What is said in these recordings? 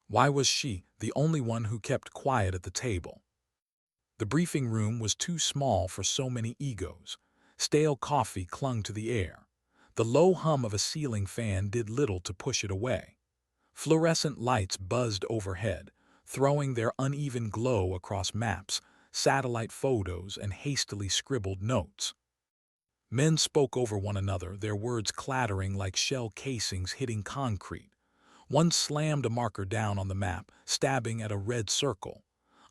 Why was she the only one who kept quiet at the table? The briefing room was too small for so many egos. Stale coffee clung to the air. The low hum of a ceiling fan did little to push it away. Fluorescent lights buzzed overhead, throwing their uneven glow across maps, satellite photos, and hastily scribbled notes. Men spoke over one another, their words clattering like shell casings hitting concrete. One slammed a marker down on the map, stabbing at a red circle.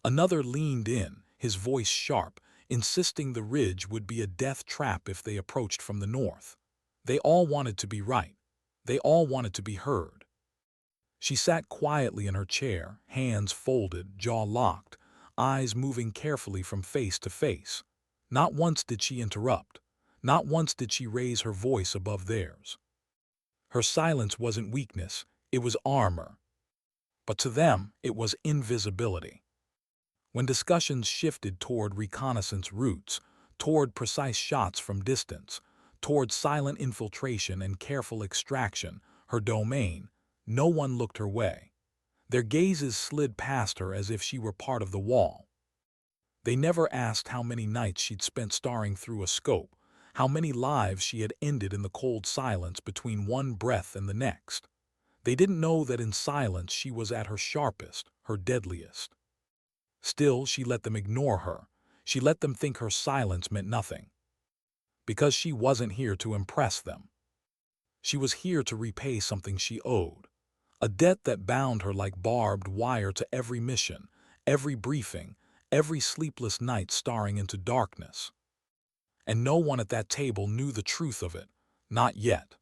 Another leaned in, his voice sharp, insisting the ridge would be a death trap if they approached from the north. They all wanted to be right. They all wanted to be heard. She sat quietly in her chair, hands folded, jaw locked, eyes moving carefully from face to face. Not once did she interrupt. Not once did she raise her voice above theirs. Her silence wasn't weakness, it was armor. But to them, it was invisibility. When discussions shifted toward reconnaissance routes, toward precise shots from distance, toward silent infiltration and careful extraction, her domain, no one looked her way. Their gazes slid past her as if she were part of the wall. They never asked how many nights she'd spent staring through a scope, how many lives she had ended in the cold silence between one breath and the next. They didn't know that in silence she was at her sharpest, her deadliest. Still, she let them ignore her. She let them think her silence meant nothing. Because she wasn't here to impress them. She was here to repay something she owed. A debt that bound her like barbed wire to every mission, every briefing, every sleepless night staring into darkness. And no one at that table knew the truth of it, not yet.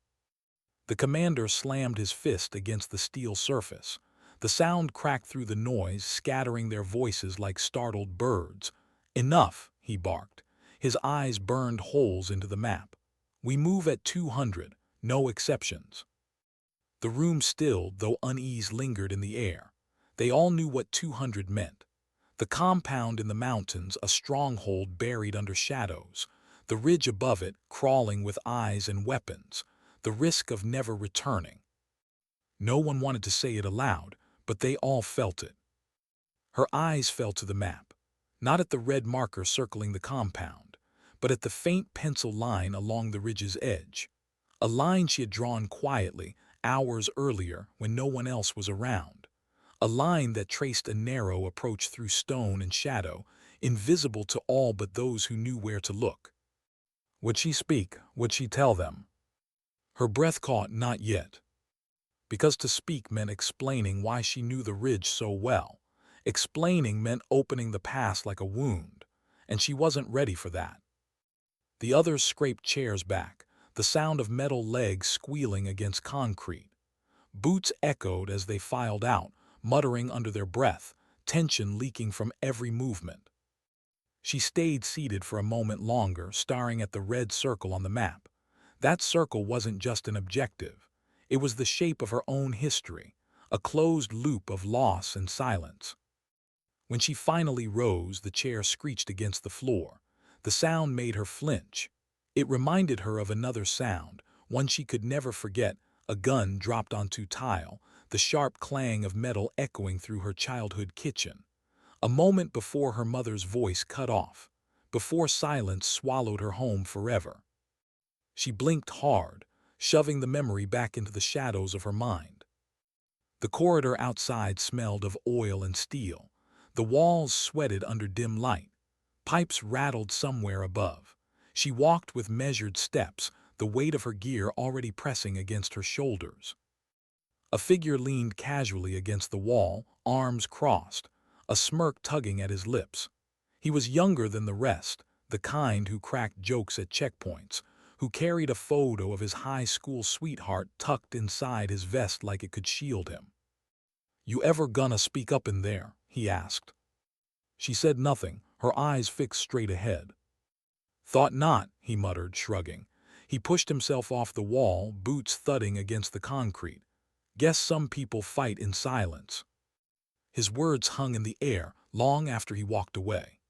The commander slammed his fist against the steel surface. The sound cracked through the noise, scattering their voices like startled birds. "Enough," he barked. His eyes burned holes into the map. "We move at 200, no exceptions." The room stilled, though unease lingered in the air. They all knew what 200 meant. The compound in the mountains, a stronghold buried under shadows. The ridge above it, crawling with eyes and weapons. The risk of never returning. No one wanted to say it aloud, but they all felt it. Her eyes fell to the map, not at the red marker circling the compound, but at the faint pencil line along the ridge's edge. A line she had drawn quietly, hours earlier when no one else was around. A line that traced a narrow approach through stone and shadow, invisible to all but those who knew where to look. Would she speak? Would she tell them? Her breath caught, not yet. Because to speak meant explaining why she knew the ridge so well. Explaining meant opening the past like a wound, and she wasn't ready for that. The others scraped chairs back, the sound of metal legs squealing against concrete. Boots echoed as they filed out, muttering under their breath, tension leaking from every movement. She stayed seated for a moment longer, staring at the red circle on the map. That circle wasn't just an objective. It was the shape of her own history, a closed loop of loss and silence. When she finally rose, the chair screeched against the floor. The sound made her flinch. It reminded her of another sound, one she could never forget, a gun dropped onto tile, the sharp clang of metal echoing through her childhood kitchen. A moment before her mother's voice cut off, before silence swallowed her home forever. She blinked hard, shoving the memory back into the shadows of her mind. The corridor outside smelled of oil and steel. The walls sweated under dim light. Pipes rattled somewhere above. She walked with measured steps, the weight of her gear already pressing against her shoulders. A figure leaned casually against the wall, arms crossed, a smirk tugging at his lips. He was younger than the rest, the kind who cracked jokes at checkpoints, who carried a photo of his high school sweetheart tucked inside his vest like it could shield him. "You ever gonna speak up in there?" he asked. She said nothing, her eyes fixed straight ahead. "Thought not," he muttered, shrugging. He pushed himself off the wall, boots thudding against the concrete. "Guess some people fight in silence." His words hung in the air long after he walked away.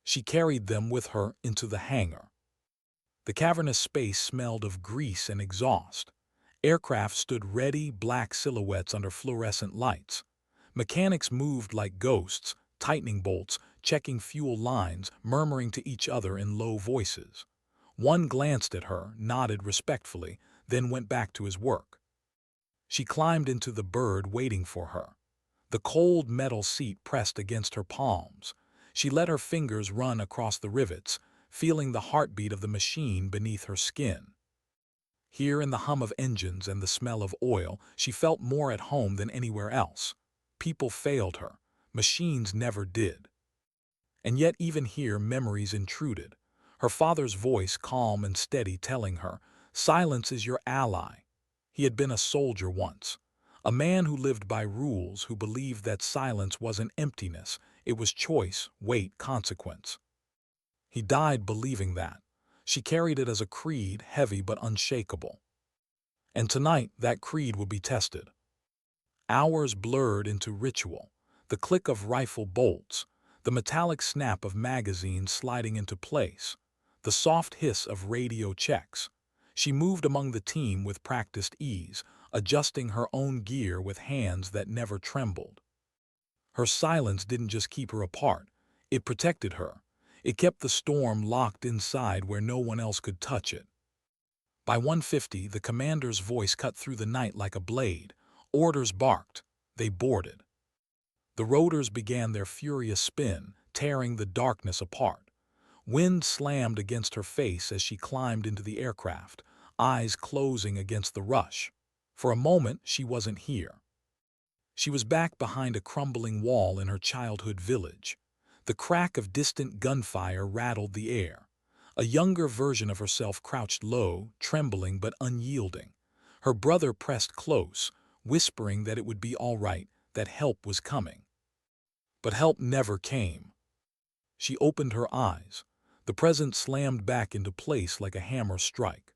She carried them with her into the hangar. The cavernous space smelled of grease and exhaust. Aircraft stood ready, black silhouettes under fluorescent lights. Mechanics moved like ghosts, tightening bolts, checking fuel lines, murmuring to each other in low voices. One glanced at her, nodded respectfully, then went back to his work. She climbed into the bird waiting for her. The cold metal seat pressed against her palms. She let her fingers run across the rivets, feeling the heartbeat of the machine beneath her skin. Here in the hum of engines and the smell of oil, she felt more at home than anywhere else. People failed her. Machines never did. And yet even here memories intruded. Her father's voice, calm and steady, telling her, "Silence is your ally." He had been a soldier once. A man who lived by rules, who believed that silence wasn't emptiness, it was choice, weight, consequence. He died believing that. She carried it as a creed, heavy but unshakable. And tonight, that creed would be tested. Hours blurred into ritual, the click of rifle bolts, the metallic snap of magazines sliding into place, the soft hiss of radio checks. She moved among the team with practiced ease, adjusting her own gear with hands that never trembled. Her silence didn't just keep her apart, it protected her. It kept the storm locked inside where no one else could touch it. By 1:50, the commander's voice cut through the night like a blade. Orders barked. They boarded. The rotors began their furious spin, tearing the darkness apart. Wind slammed against her face as she climbed into the aircraft, eyes closing against the rush. For a moment, she wasn't here. She was back behind a crumbling wall in her childhood village. The crack of distant gunfire rattled the air. A younger version of herself crouched low, trembling but unyielding. Her brother pressed close, whispering that it would be all right, that help was coming. But help never came. She opened her eyes. The present slammed back into place like a hammer strike.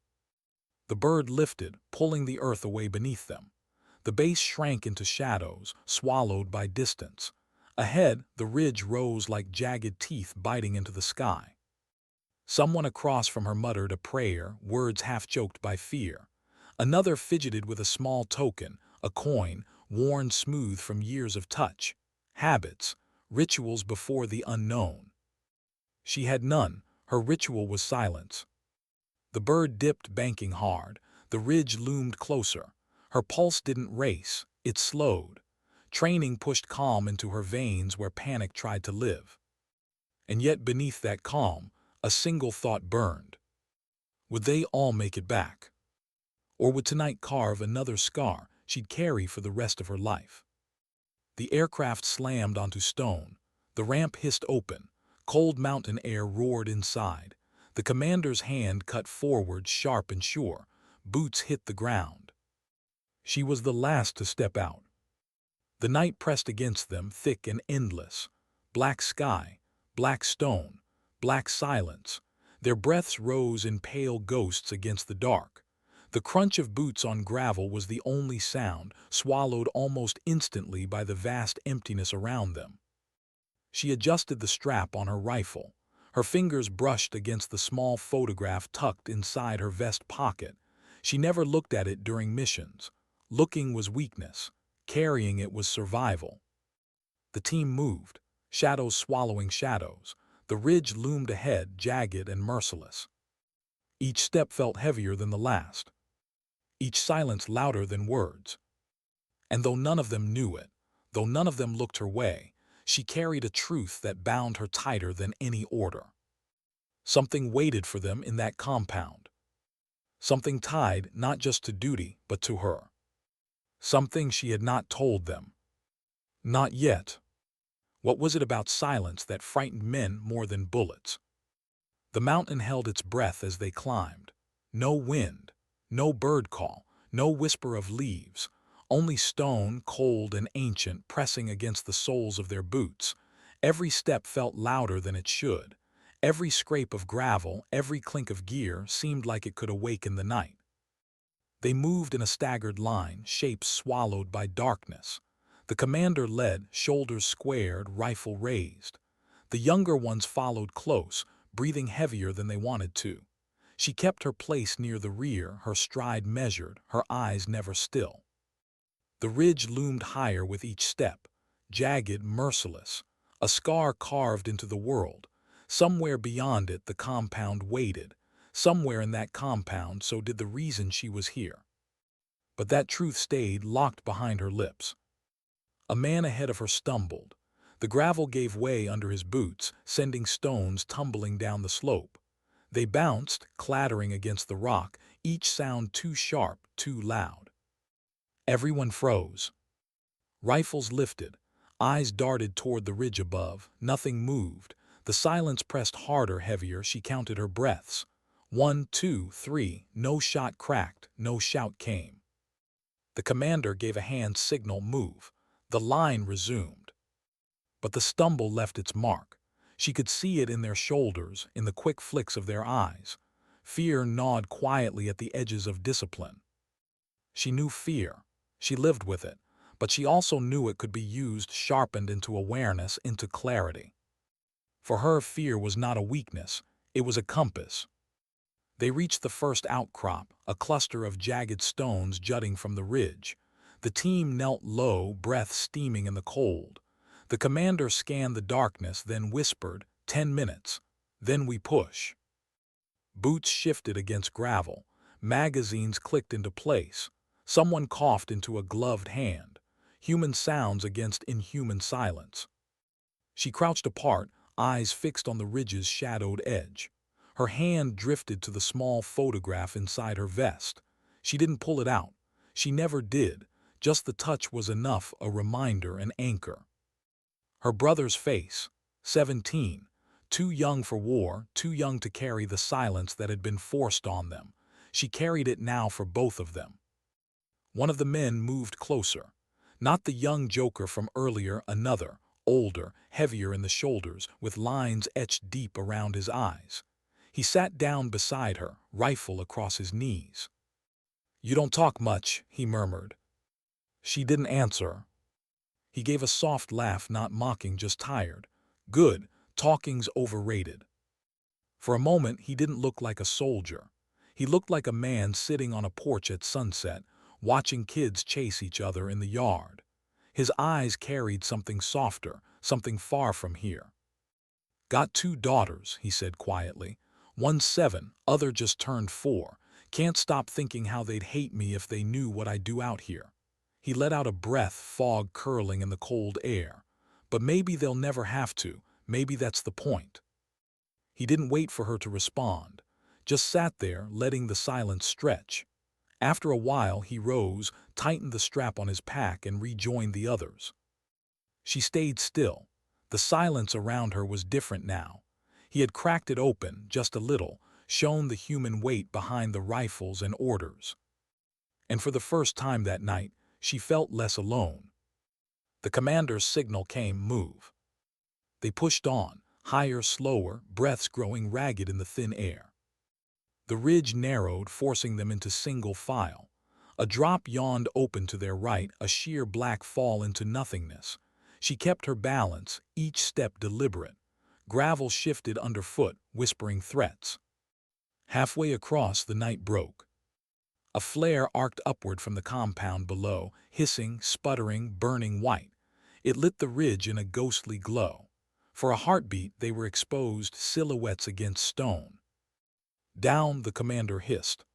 The bird lifted, pulling the earth away beneath them. The base shrank into shadows, swallowed by distance. Ahead, the ridge rose like jagged teeth biting into the sky. Someone across from her muttered a prayer, words half-choked by fear. Another fidgeted with a small token, a coin, worn smooth from years of touch. Habits, rituals before the unknown. She had none. Her ritual was silence. The bird dipped, banking hard. The ridge loomed closer. Her pulse didn't race, it slowed. Training pushed calm into her veins where panic tried to live. And yet beneath that calm, a single thought burned. Would they all make it back? Or would tonight carve another scar she'd carry for the rest of her life? The aircraft slammed onto stone. The ramp hissed open. Cold mountain air roared inside. The commander's hand cut forward, sharp and sure. Boots hit the ground. She was the last to step out. The night pressed against them, thick and endless. Black sky, black stone, black silence. Their breaths rose in pale ghosts against the dark. The crunch of boots on gravel was the only sound, swallowed almost instantly by the vast emptiness around them. She adjusted the strap on her rifle. Her fingers brushed against the small photograph tucked inside her vest pocket. She never looked at it during missions. Looking was weakness. Carrying it was survival. The team moved, shadows swallowing shadows. The ridge loomed ahead, jagged and merciless. Each step felt heavier than the last. Each silence louder than words. And though none of them knew it, though none of them looked her way, she carried a truth that bound her tighter than any order. Something waited for them in that compound. Something tied not just to duty, but to her. Something she had not told them. Not yet. What was it about silence that frightened men more than bullets? The mountain held its breath as they climbed. No wind, no bird call, no whisper of leaves, only stone, cold and ancient, pressing against the soles of their boots. Every step felt louder than it should. Every scrape of gravel, every clink of gear seemed like it could awaken the night. They moved in a staggered line, shapes swallowed by darkness. The commander led, shoulders squared, rifle raised. The younger ones followed close, breathing heavier than they wanted to. She kept her place near the rear, her stride measured, her eyes never still. The ridge loomed higher with each step. jagged, merciless, a scar carved into the world. Somewhere beyond it the compound waited. Somewhere in that compound so did the reason she was here. But that truth stayed locked behind her lips. A man ahead of her stumbled. The gravel gave way under his boots, sending stones tumbling down the slope. They bounced, clattering against the rock, each sound too sharp, too loud. Everyone froze. Rifles lifted. Eyes darted toward the ridge above. Nothing moved. The silence pressed harder, heavier. She counted her breaths. 1, 2, 3. No shot cracked. No shout came. The commander gave a hand signal, move. The line resumed. But the stumble left its mark. She could see it in their shoulders, in the quick flicks of their eyes. Fear gnawed quietly at the edges of discipline. She knew fear. She lived with it. But she also knew it could be used, sharpened into awareness, into clarity. For her, fear was not a weakness. It was a compass. They reached the first outcrop, a cluster of jagged stones jutting from the ridge. The team knelt low, breath steaming in the cold. The commander scanned the darkness, then whispered, 10 minutes. Then we push. Boots shifted against gravel. Magazines clicked into place. Someone coughed into a gloved hand. Human sounds against inhuman silence. She crouched apart, eyes fixed on the ridge's shadowed edge. Her hand drifted to the small photograph inside her vest. She didn't pull it out. She never did. Just the touch was enough, a reminder, an anchor. Her brother's face, 17, too young for war, too young to carry the silence that had been forced on them. She carried it now for both of them. One of the men moved closer. Not the young joker from earlier, another, older, heavier in the shoulders, with lines etched deep around his eyes. He sat down beside her, rifle across his knees. "You don't talk much," he murmured. She didn't answer. He gave a soft laugh, not mocking, just tired. "Good, talking's overrated." For a moment he didn't look like a soldier. He looked like a man sitting on a porch at sunset, watching kids chase each other in the yard. His eyes carried something softer, something far from here. "Got 2 daughters," he said quietly. "One's 7, other just turned 4. Can't stop thinking how they'd hate me if they knew what I do out here." He let out a breath, fog curling in the cold air. "But maybe they'll never have to. Maybe that's the point." He didn't wait for her to respond. Just sat there, letting the silence stretch. After a while he rose, tightened the strap on his pack, and rejoined the others. She stayed still. The silence around her was different now. He had cracked it open, just a little, shown the human weight behind the rifles and orders. And for the first time that night, she felt less alone. The commander's signal came, move. They pushed on, higher, slower, breaths growing ragged in the thin air. The ridge narrowed, forcing them into single file. A drop yawned open to their right, a sheer black fall into nothingness. She kept her balance, each step deliberate. Gravel shifted underfoot, whispering threats. Halfway across, the night broke. A flare arced upward from the compound below, hissing, sputtering, burning white. It lit the ridge in a ghostly glow. For a heartbeat, they were exposed, silhouettes against stone. "Down," the commander hissed.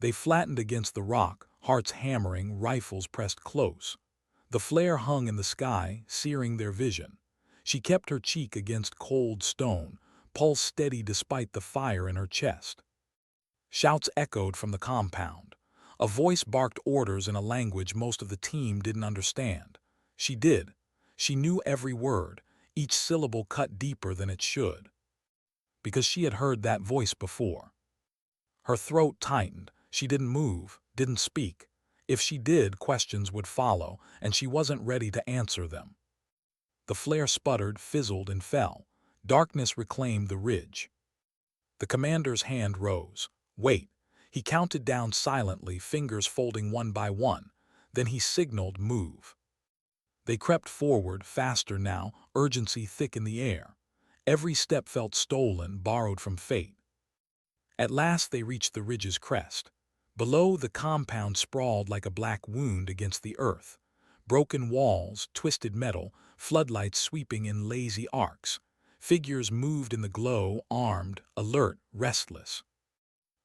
They flattened against the rock, hearts hammering, rifles pressed close. The flare hung in the sky, searing their vision. She kept her cheek against cold stone, pulse steady despite the fire in her chest. Shouts echoed from the compound. A voice barked orders in a language most of the team didn't understand. She did. She knew every word, each syllable cut deeper than it should. Because she had heard that voice before. Her throat tightened. She didn't move, didn't speak. If she did, questions would follow, and she wasn't ready to answer them. The flare sputtered, fizzled, and fell. Darkness reclaimed the ridge. The commander's hand rose. "Wait." He counted down silently, fingers folding one by one. Then he signaled, "Move." They crept forward, faster now, urgency thick in the air. Every step felt stolen, borrowed from fate. At last they reached the ridge's crest. Below, the compound sprawled like a black wound against the earth. Broken walls, twisted metal, floodlights sweeping in lazy arcs. Figures moved in the glow, armed, alert, restless.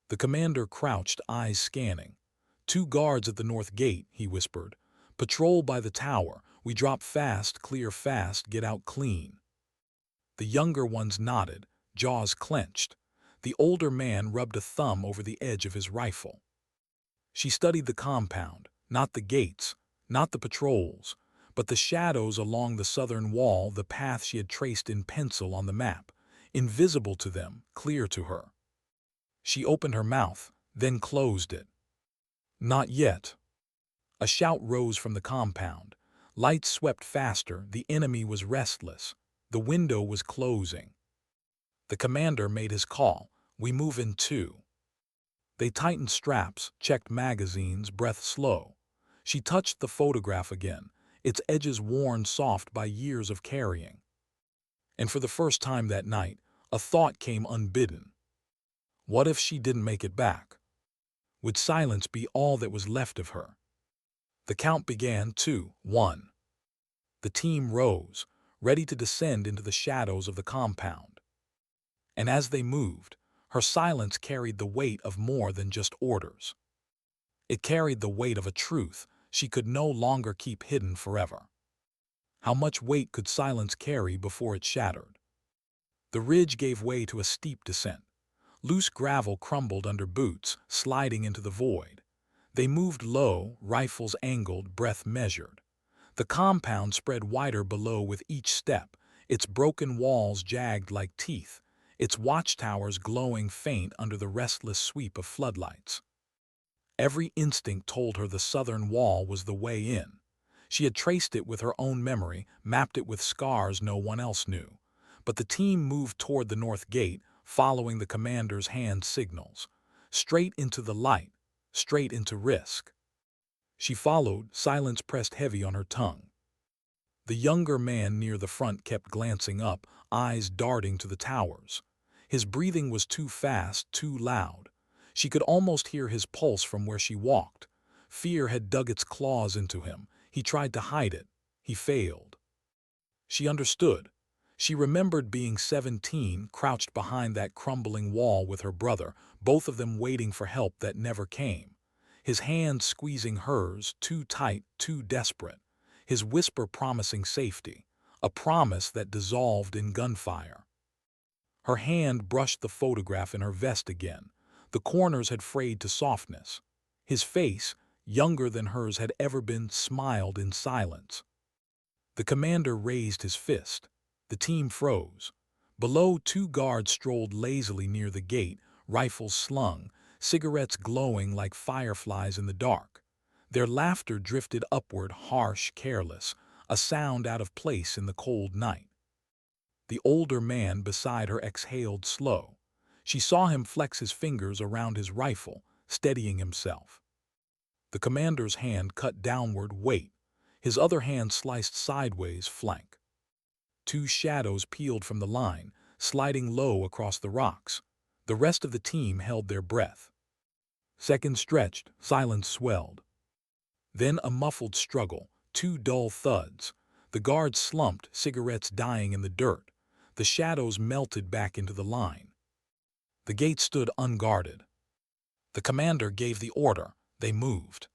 The commander crouched, eyes scanning. "Two guards at the north gate," he whispered. "Patrol by the tower. We drop fast, clear fast, get out clean." The younger ones nodded, jaws clenched. The older man rubbed a thumb over the edge of his rifle. She studied the compound, not the gates, not the patrols, but the shadows along the southern wall, the path she had traced in pencil on the map, invisible to them, clear to her. She opened her mouth, then closed it. "Not yet." A shout rose from the compound. Lights swept faster, the enemy was restless. The window was closing. The commander made his call. "We move in two." They tightened straps, checked magazines, breath slow. She touched the photograph again, its edges worn soft by years of carrying. And for the first time that night, a thought came unbidden. What if she didn't make it back? Would silence be all that was left of her? The count began, 2, 1. The team rose, ready to descend into the shadows of the compound. And as they moved, her silence carried the weight of more than just orders. It carried the weight of a truth she could no longer keep hidden forever. How much weight could silence carry before it shattered? The ridge gave way to a steep descent. Loose gravel crumbled under boots, sliding into the void. They moved low, rifles angled, breath measured. The compound spread wider below with each step, its broken walls jagged like teeth, its watchtowers glowing faint under the restless sweep of floodlights. Every instinct told her the southern wall was the way in. She had traced it with her own memory, mapped it with scars no one else knew. But the team moved toward the north gate, following the commander's hand signals. Straight into the light, straight into risk. She followed, silence pressed heavy on her tongue. The younger man near the front kept glancing up, eyes darting to the towers. His breathing was too fast, too loud. She could almost hear his pulse from where she walked. Fear had dug its claws into him. He tried to hide it. He failed. She understood. She remembered being 17, crouched behind that crumbling wall with her brother, both of them waiting for help that never came. His hand squeezing hers, too tight, too desperate. His whisper promising safety, a promise that dissolved in gunfire. Her hand brushed the photograph in her vest again. The corners had frayed to softness. His face, younger than hers had ever been, smiled in silence. The commander raised his fist. The team froze. Below, two guards strolled lazily near the gate, rifles slung, cigarettes glowing like fireflies in the dark. Their laughter drifted upward, harsh, careless, a sound out of place in the cold night. The older man beside her exhaled slow. She saw him flex his fingers around his rifle, steadying himself. The commander's hand cut downward, weight. His other hand sliced sideways, flank. Two shadows peeled from the line, sliding low across the rocks. The rest of the team held their breath. Seconds stretched, silence swelled. Then a muffled struggle, two dull thuds. The guards slumped, cigarettes dying in the dirt. The shadows melted back into the line. The gate stood unguarded. The commander gave the order. They moved.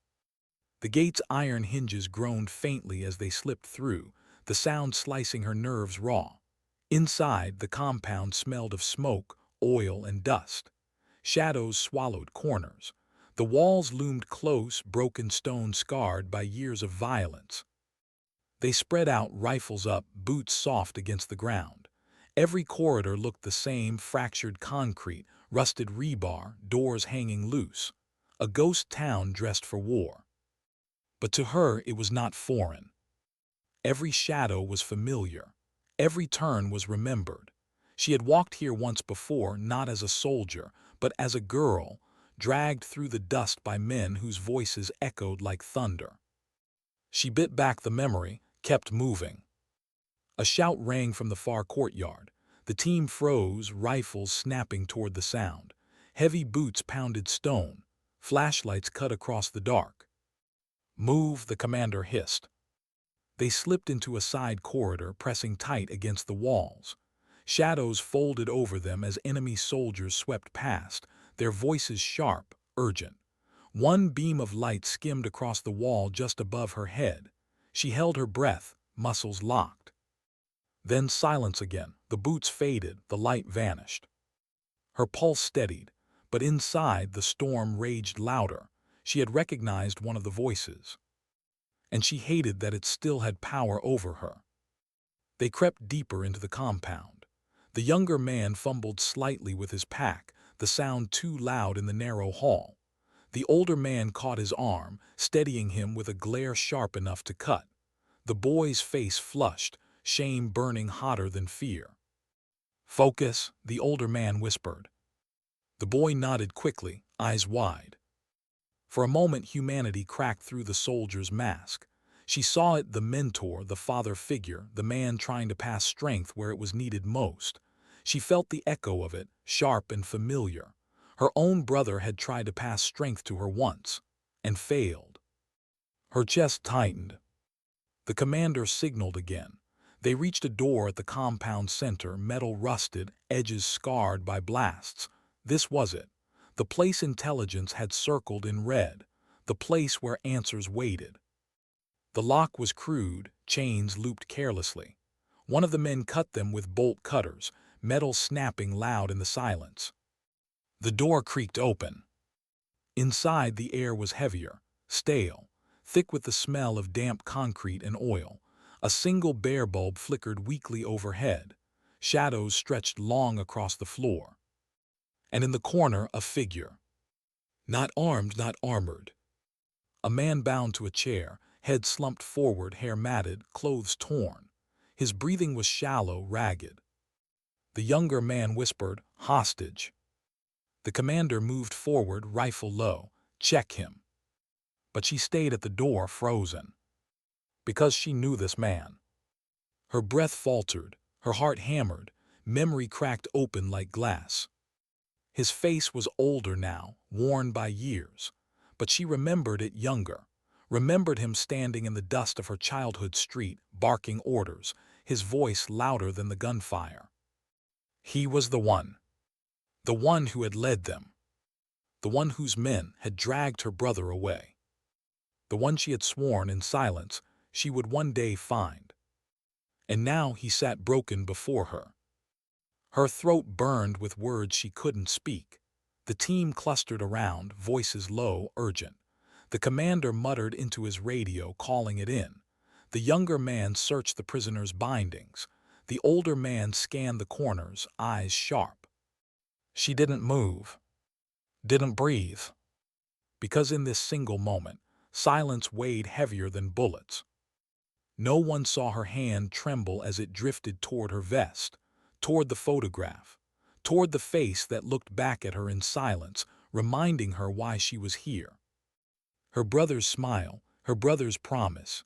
The gate's iron hinges groaned faintly as they slipped through, the sound slicing her nerves raw. Inside, the compound smelled of smoke, oil, and dust. Shadows swallowed corners. The walls loomed close, broken stone scarred by years of violence. They spread out, rifles up, boots soft against the ground. Every corridor looked the same, fractured concrete, rusted rebar, doors hanging loose. A ghost town dressed for war. But to her it was not foreign. Every shadow was familiar. Every turn was remembered. She had walked here once before, not as a soldier, but as a girl, dragged through the dust by men whose voices echoed like thunder. She bit back the memory, kept moving. A shout rang from the far courtyard. The team froze, rifles snapping toward the sound. Heavy boots pounded stone. Flashlights cut across the dark. "Move," the commander hissed. They slipped into a side corridor, pressing tight against the walls. Shadows folded over them as enemy soldiers swept past, their voices sharp, urgent. One beam of light skimmed across the wall just above her head. She held her breath, muscles locked. Then silence again. The boots faded, the light vanished. Her pulse steadied, but inside the storm raged louder. She had recognized one of the voices, and she hated that it still had power over her. They crept deeper into the compound. The younger man fumbled slightly with his pack, the sound too loud in the narrow hall. The older man caught his arm, steadying him with a glare sharp enough to cut. The boy's face flushed, shame burning hotter than fear. "Focus," the older man whispered. The boy nodded quickly, eyes wide. For a moment humanity cracked through the soldier's mask. She saw it, the mentor, the father figure, the man trying to pass strength where it was needed most. She felt the echo of it, sharp and familiar. Her own brother had tried to pass strength to her once, and failed. Her chest tightened. The commander signaled again. They reached a door at the compound center, metal rusted, edges scarred by blasts. This was it. The place intelligence had circled in red. The place where answers waited. The lock was crude, chains looped carelessly. One of the men cut them with bolt cutters, metal snapping loud in the silence. The door creaked open. Inside, the air was heavier, stale, thick with the smell of damp concrete and oil. A single bare bulb flickered weakly overhead. Shadows stretched long across the floor. And in the corner, a figure. Not armed, not armored. A man bound to a chair, head slumped forward, hair matted, clothes torn. His breathing was shallow, ragged. The younger man whispered, "Hostage." The commander moved forward, rifle low. "Check him." But she stayed at the door, frozen. Because she knew this man. Her breath faltered, her heart hammered, memory cracked open like glass. His face was older now, worn by years, but she remembered it younger, remembered him standing in the dust of her childhood street, barking orders, his voice louder than the gunfire. He was the one who had led them, the one whose men had dragged her brother away, the one she had sworn in silence she would one day find. And now he sat broken before her. Her throat burned with words she couldn't speak. The team clustered around, voices low, urgent. The commander muttered into his radio, calling it in. The younger man searched the prisoner's bindings. The older man scanned the corners, eyes sharp. She didn't move, didn't breathe. Because in this single moment, silence weighed heavier than bullets. No one saw her hand tremble as it drifted toward her vest, toward the photograph, toward the face that looked back at her in silence, reminding her why she was here. Her brother's smile, her brother's promise.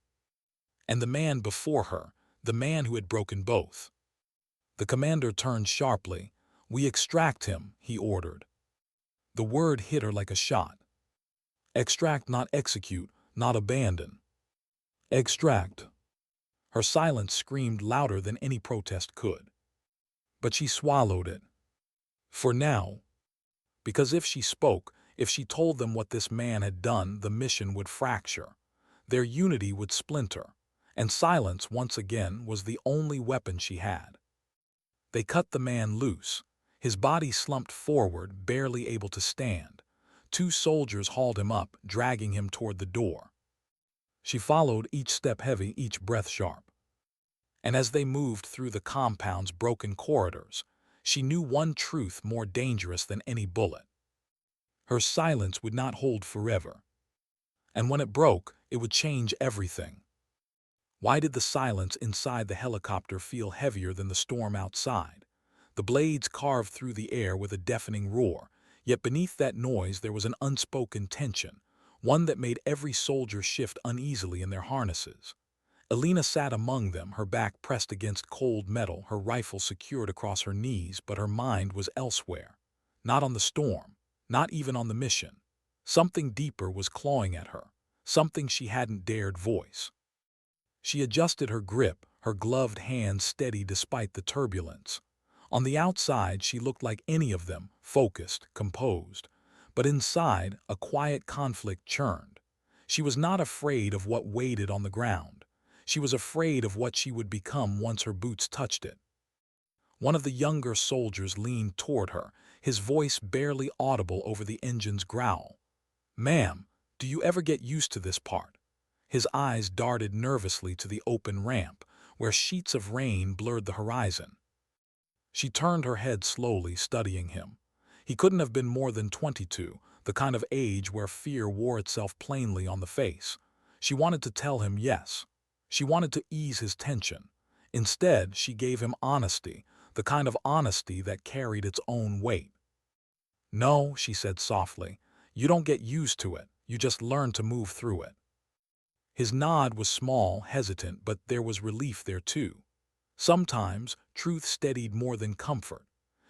And the man before her, the man who had broken both. The commander turned sharply. "We extract him," he ordered. The word hit her like a shot. Extract, not execute, not abandon. Extract. Her silence screamed louder than any protest could. But she swallowed it. For now. Because if she spoke, if she told them what this man had done, the mission would fracture. Their unity would splinter. And silence, once again, was the only weapon she had. They cut the man loose. His body slumped forward, barely able to stand. Two soldiers hauled him up, dragging him toward the door. She followed, each step heavy, each breath sharp. And as they moved through the compound's broken corridors, she knew one truth more dangerous than any bullet. Her silence would not hold forever. And when it broke, it would change everything. Why did the silence inside the helicopter feel heavier than the storm outside? The blades carved through the air with a deafening roar, yet beneath that noise there was an unspoken tension, one that made every soldier shift uneasily in their harnesses. Elena sat among them, her back pressed against cold metal, her rifle secured across her knees, but her mind was elsewhere. Not on the storm, not even on the mission. Something deeper was clawing at her, something she hadn't dared voice. She adjusted her grip, her gloved hand steady despite the turbulence. On the outside, she looked like any of them, focused, composed. But inside, a quiet conflict churned. She was not afraid of what waited on the ground. She was afraid of what she would become once her boots touched it. One of the younger soldiers leaned toward her, his voice barely audible over the engine's growl. "Ma'am, do you ever get used to this part?" His eyes darted nervously to the open ramp, where sheets of rain blurred the horizon. She turned her head slowly, studying him. He couldn't have been more than 22, the kind of age where fear wore itself plainly on the face. She wanted to tell him yes. She wanted to ease his tension. Instead, she gave him honesty, the kind of honesty that carried its own weight. "No," she said softly, "you don't get used to it, you just learn to move through it." His nod was small, hesitant, but there was relief there too. Sometimes, truth steadied more than comfort.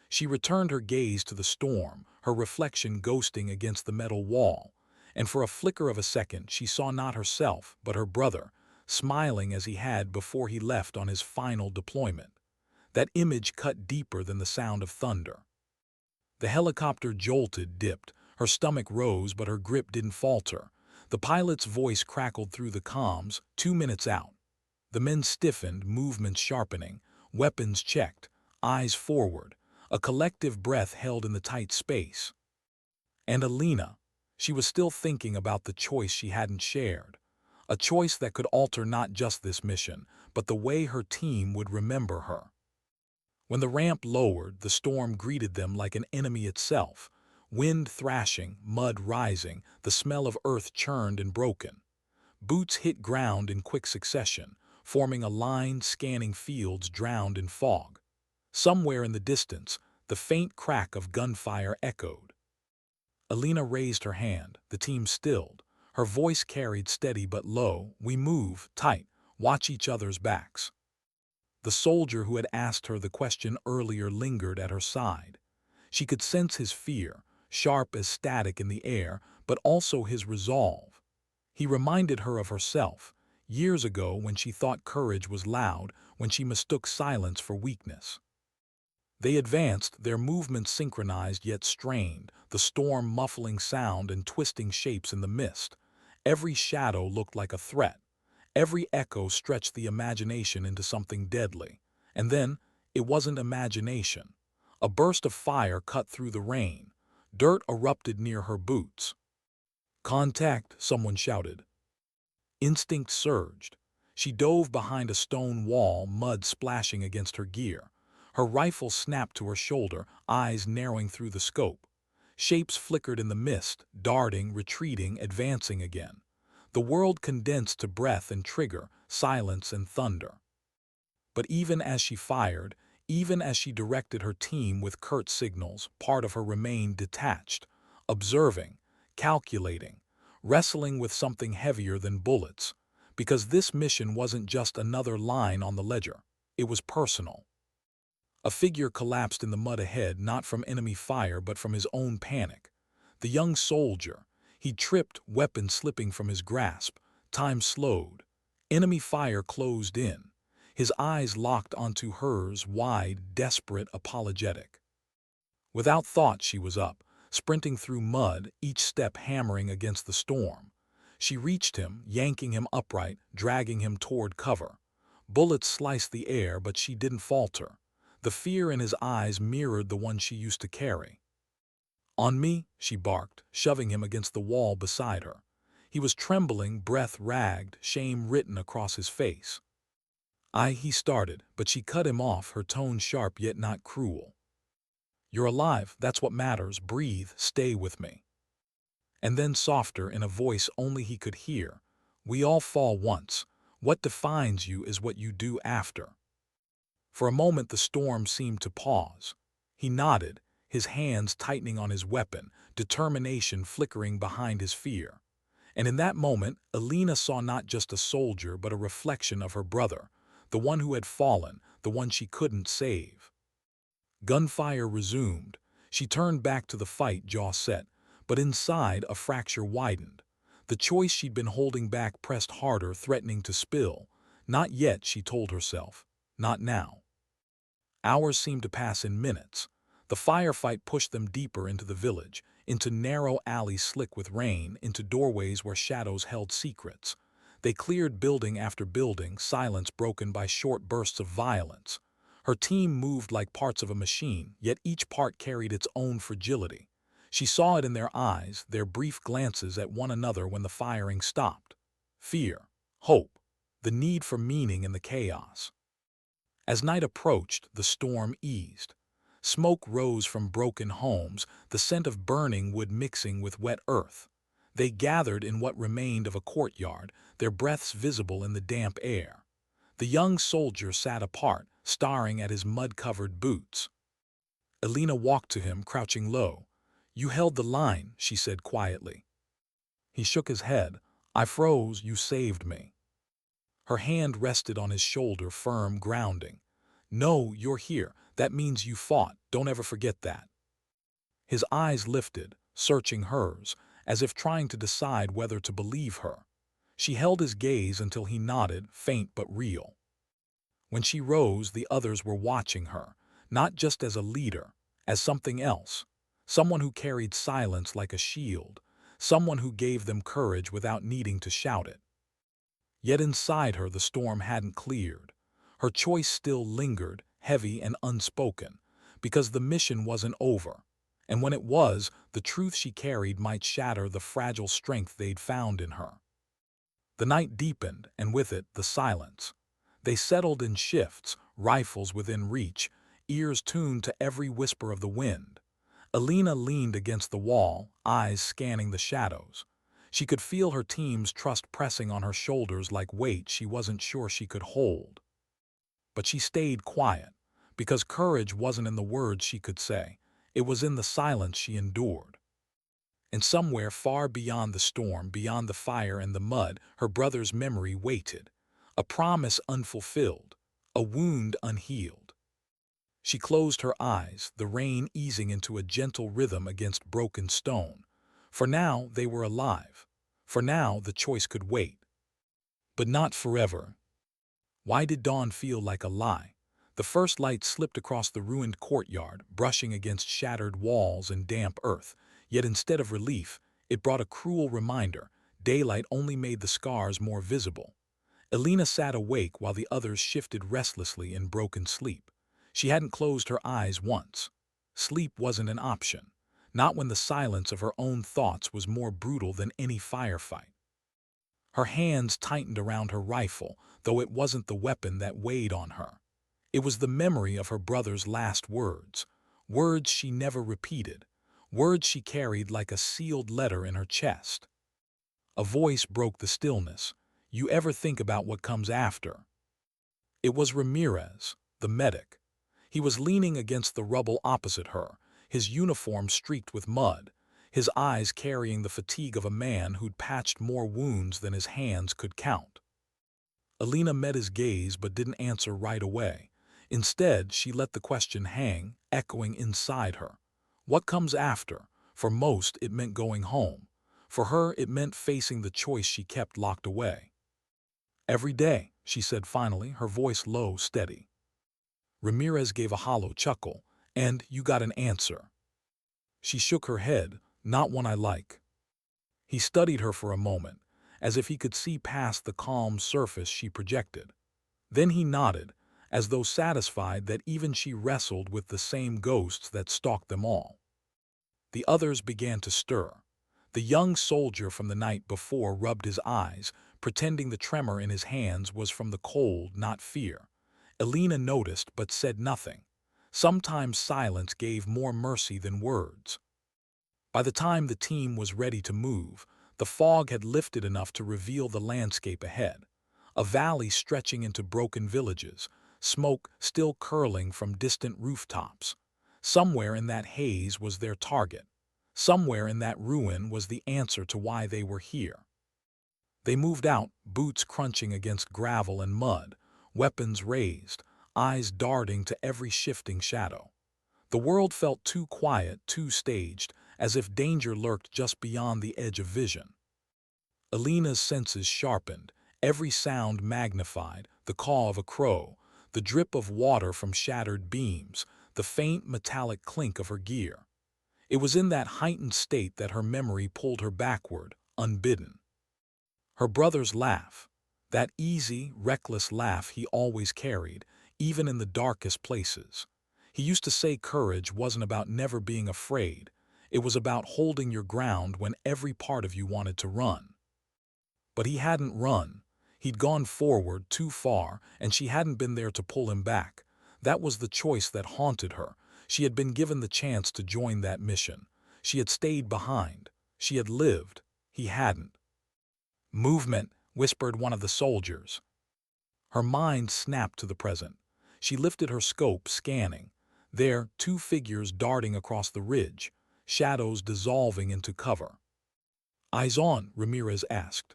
She returned her gaze to the storm, her reflection ghosting against the metal wall, and for a flicker of a second she saw not herself, but her brother, smiling as he had before he left on his final deployment. That image cut deeper than the sound of thunder. The helicopter jolted, dipped. Her stomach rose, but her grip didn't falter. The pilot's voice crackled through the comms, 2 minutes out. The men stiffened, movements sharpening, weapons checked, eyes forward, a collective breath held in the tight space. And Elena, she was still thinking about the choice she hadn't shared. A choice that could alter not just this mission, but the way her team would remember her. When the ramp lowered, the storm greeted them like an enemy itself. Wind thrashing, mud rising, the smell of earth churned and broken. Boots hit ground in quick succession, forming a line scanning fields drowned in fog. Somewhere in the distance, the faint crack of gunfire echoed. Elena raised her hand, the team stilled. Her voice carried steady but low, "We move, tight, watch each other's backs." The soldier who had asked her the question earlier lingered at her side. She could sense his fear, sharp as static in the air, but also his resolve. He reminded her of herself, years ago when she thought courage was loud, when she mistook silence for weakness. They advanced, their movements synchronized yet strained, the storm muffling sound and twisting shapes in the mist. Every shadow looked like a threat. Every echo stretched the imagination into something deadly. And then, it wasn't imagination. A burst of fire cut through the rain. Dirt erupted near her boots. "Contact!" someone shouted. Instinct surged. She dove behind a stone wall, mud splashing against her gear. Her rifle snapped to her shoulder, eyes narrowing through the scope. Shapes flickered in the mist, darting, retreating, advancing again. The world condensed to breath and trigger, silence and thunder. But even as she fired, even as she directed her team with curt signals, part of her remained detached, observing, calculating, wrestling with something heavier than bullets. Because this mission wasn't just another line on the ledger. It was personal. A figure collapsed in the mud ahead, not from enemy fire but from his own panic. The young soldier. He tripped, weapon slipping from his grasp. Time slowed. Enemy fire closed in. His eyes locked onto hers, wide, desperate, apologetic. Without thought, she was up, sprinting through mud, each step hammering against the storm. She reached him, yanking him upright, dragging him toward cover. Bullets sliced the air, but she didn't falter. The fear in his eyes mirrored the one she used to carry. "On me," she barked, shoving him against the wall beside her. He was trembling, breath ragged, shame written across his face. He started, but she cut him off, her tone sharp yet not cruel. "You're alive, that's what matters. Breathe, stay with me." And then softer, in a voice only he could hear, "We all fall once. What defines you is what you do after." For a moment the storm seemed to pause. He nodded, his hands tightening on his weapon, determination flickering behind his fear. And in that moment, Elena saw not just a soldier but a reflection of her brother, the one who had fallen, the one she couldn't save. Gunfire resumed. She turned back to the fight, jaw set, but inside a fracture widened. The choice she'd been holding back pressed harder, threatening to spill. Not yet, she told herself. Not now. Hours seemed to pass in minutes. The firefight pushed them deeper into the village, into narrow alleys slick with rain, into doorways where shadows held secrets. They cleared building after building, silence broken by short bursts of violence. Her team moved like parts of a machine, yet each part carried its own fragility. She saw it in their eyes, their brief glances at one another when the firing stopped. Fear, hope, the need for meaning in the chaos. As night approached, the storm eased. Smoke rose from broken homes, the scent of burning wood mixing with wet earth. They gathered in what remained of a courtyard, their breaths visible in the damp air. The young soldier sat apart, staring at his mud-covered boots. Elena walked to him, crouching low. "You held the line," she said quietly. He shook his head. "I froze, you saved me." Her hand rested on his shoulder, firm, grounding. "No, you're here. That means you fought. Don't ever forget that." His eyes lifted, searching hers, as if trying to decide whether to believe her. She held his gaze until he nodded, faint but real. When she rose, the others were watching her, not just as a leader, as something else. Someone who carried silence like a shield, someone who gave them courage without needing to shout it. Yet inside her the storm hadn't cleared. Her choice still lingered, heavy and unspoken, because the mission wasn't over. And when it was, the truth she carried might shatter the fragile strength they'd found in her. The night deepened, and with it, the silence. They settled in shifts, rifles within reach, ears tuned to every whisper of the wind. Elena leaned against the wall, eyes scanning the shadows. She could feel her team's trust pressing on her shoulders like weight she wasn't sure she could hold. But she stayed quiet, because courage wasn't in the words she could say. It was in the silence she endured. And somewhere far beyond the storm, beyond the fire and the mud, her brother's memory waited. A promise unfulfilled, a wound unhealed. She closed her eyes, the rain easing into a gentle rhythm against broken stone. For now, they were alive. For now, the choice could wait. But not forever. Why did dawn feel like a lie? The first light slipped across the ruined courtyard, brushing against shattered walls and damp earth. Yet instead of relief, it brought a cruel reminder. Daylight only made the scars more visible. Elena sat awake while the others shifted restlessly in broken sleep. She hadn't closed her eyes once. Sleep wasn't an option, not when the silence of her own thoughts was more brutal than any firefight. Her hands tightened around her rifle, though it wasn't the weapon that weighed on her. It was the memory of her brother's last words, words she never repeated, words she carried like a sealed letter in her chest. A voice broke the stillness. "You ever think about what comes after?" It was Ramirez, the medic. He was leaning against the rubble opposite her, his uniform streaked with mud, his eyes carrying the fatigue of a man who'd patched more wounds than his hands could count. Elena met his gaze but didn't answer right away. Instead, she let the question hang, echoing inside her. What comes after? For most, it meant going home. For her, it meant facing the choice she kept locked away. "Every day," she said finally, her voice low, steady. Ramirez gave a hollow chuckle. "And you got an answer?" She shook her head. "Not one I like." He studied her for a moment, as if he could see past the calm surface she projected. Then he nodded, as though satisfied that even she wrestled with the same ghosts that stalked them all. The others began to stir. The young soldier from the night before rubbed his eyes, pretending the tremor in his hands was from the cold, not fear. Elena noticed but said nothing. Sometimes silence gave more mercy than words. By the time the team was ready to move, the fog had lifted enough to reveal the landscape ahead. A valley stretching into broken villages, smoke still curling from distant rooftops. Somewhere in that haze was their target. Somewhere in that ruin was the answer to why they were here. They moved out, boots crunching against gravel and mud, weapons raised, eyes darting to every shifting shadow. The world felt too quiet, too staged, as if danger lurked just beyond the edge of vision. Elena's senses sharpened. every sound magnified, the caw of a crow, the drip of water from shattered beams, the faint metallic clink of her gear. It was in that heightened state that her memory pulled her backward, unbidden. Her brother's laugh, that easy, reckless laugh he always carried, even in the darkest places. He used to say courage wasn't about never being afraid. It was about holding your ground when every part of you wanted to run. But he hadn't run. He'd gone forward too far, and she hadn't been there to pull him back. That was the choice that haunted her. She had been given the chance to join that mission. She had stayed behind. She had lived. He hadn't. "Movement," whispered one of the soldiers. Her mind snapped to the present. She lifted her scope, scanning. There, two figures darting across the ridge, shadows dissolving into cover. "Eyes on," Ramirez asked.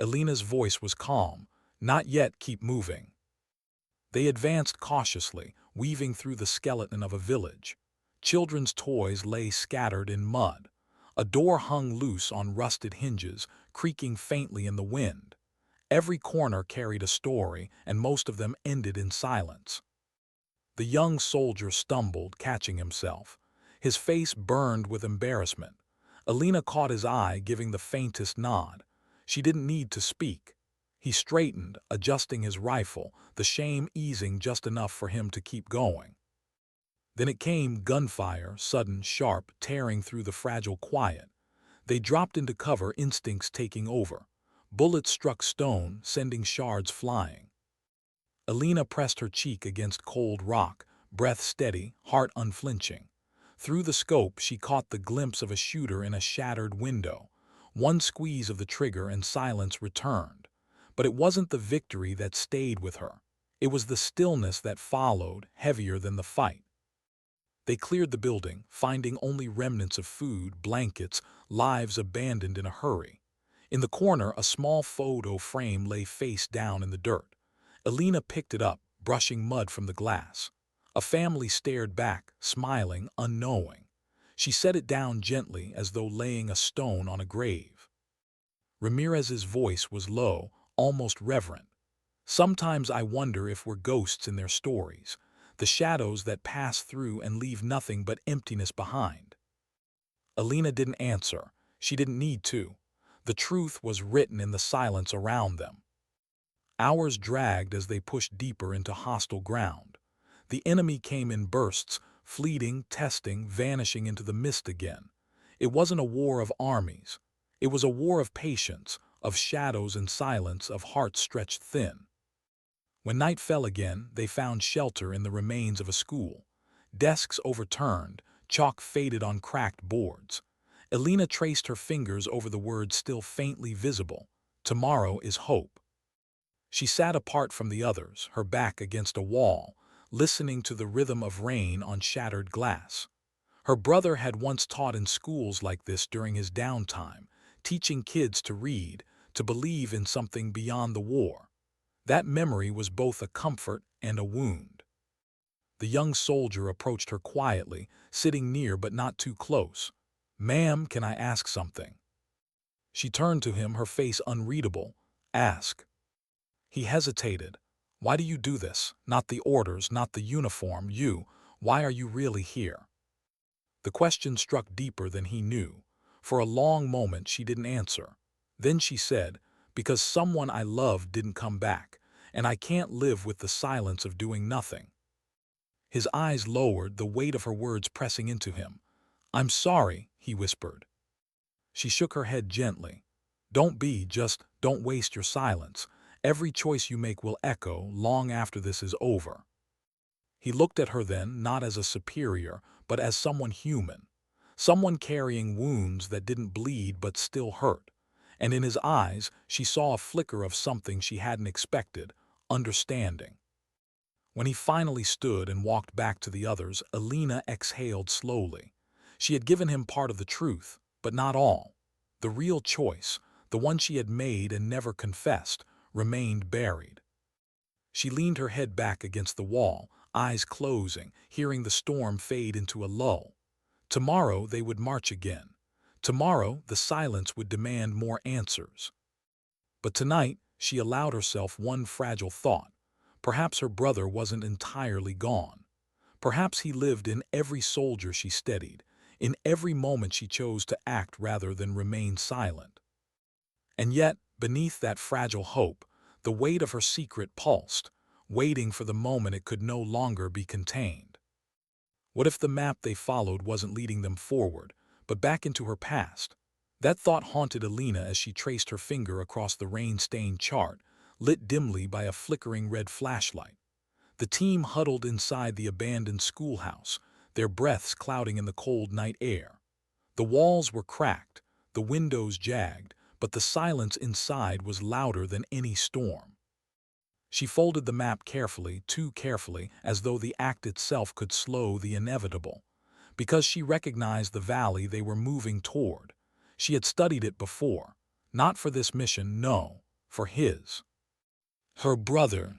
Elena's voice was calm. "Not yet, keep moving." They advanced cautiously, weaving through the skeleton of a village. Children's toys lay scattered in mud. A door hung loose on rusted hinges, creaking faintly in the wind. Every corner carried a story, and most of them ended in silence. The young soldier stumbled, catching himself. His face burned with embarrassment. Elena caught his eye, giving the faintest nod. She didn't need to speak. He straightened, adjusting his rifle, the shame easing just enough for him to keep going. Then it came, gunfire, sudden, sharp, tearing through the fragile quiet. They dropped into cover, instincts taking over. Bullets struck stone, sending shards flying. Elena pressed her cheek against cold rock, breath steady, heart unflinching. Through the scope, she caught the glimpse of a shooter in a shattered window. One squeeze of the trigger and silence returned. But it wasn't the victory that stayed with her. It was the stillness that followed, heavier than the fight. They cleared the building, finding only remnants of food, blankets, lives abandoned in a hurry. In the corner, a small photo frame lay face down in the dirt. Elena picked it up, brushing mud from the glass. A family stared back, smiling, unknowing. She set it down gently, as though laying a stone on a grave. Ramirez's voice was low, almost reverent. "Sometimes I wonder if we're ghosts in their stories, the shadows that pass through and leave nothing but emptiness behind." Elena didn't answer. She didn't need to. The truth was written in the silence around them. Hours dragged as they pushed deeper into hostile ground. The enemy came in bursts, fleeting, testing, vanishing into the mist again. It wasn't a war of armies. It was a war of patience, of shadows and silence, of hearts stretched thin. When night fell again, they found shelter in the remains of a school. Desks overturned, chalk faded on cracked boards. Elena traced her fingers over the words still faintly visible. "Tomorrow is hope." She sat apart from the others, her back against a wall, listening to the rhythm of rain on shattered glass. Her brother had once taught in schools like this during his downtime, teaching kids to read, to believe in something beyond the war. That memory was both a comfort and a wound. The young soldier approached her quietly, sitting near but not too close. "Ma'am, can I ask something?" She turned to him, her face unreadable. "Ask." He hesitated. "Why do you do this? Not the orders, not the uniform, you. Why are you really here?" The question struck deeper than he knew. For a long moment she didn't answer. Then she said, "Because someone I loved didn't come back, and I can't live with the silence of doing nothing." His eyes lowered, the weight of her words pressing into him. "I'm sorry," he whispered. She shook her head gently. "Don't be, just don't waste your silence. Every choice you make will echo long after this is over." He looked at her then, not as a superior, but as someone human. Someone carrying wounds that didn't bleed but still hurt. And in his eyes, she saw a flicker of something she hadn't expected, understanding. When he finally stood and walked back to the others, Elena exhaled slowly. She had given him part of the truth, but not all. The real choice, the one she had made and never confessed, remained buried. She leaned her head back against the wall, eyes closing, hearing the storm fade into a lull. Tomorrow they would march again. Tomorrow the silence would demand more answers. But tonight She allowed herself one fragile thought. Perhaps her brother wasn't entirely gone. Perhaps he lived in every soldier she steadied, in every moment she chose to act rather than remain silent. And yet, beneath that fragile hope, the weight of her secret pulsed, waiting for the moment it could no longer be contained. What if the map they followed wasn't leading them forward, but back into her past? That thought haunted Elena as she traced her finger across the rain-stained chart, lit dimly by a flickering red flashlight. The team huddled inside the abandoned schoolhouse, their breaths clouding in the cold night air. The walls were cracked, the windows jagged, but the silence inside was louder than any storm. She folded the map carefully, too carefully, as though the act itself could slow the inevitable. Because she recognized the valley they were moving toward. She had studied it before. Not for this mission, no, for his. Her brother.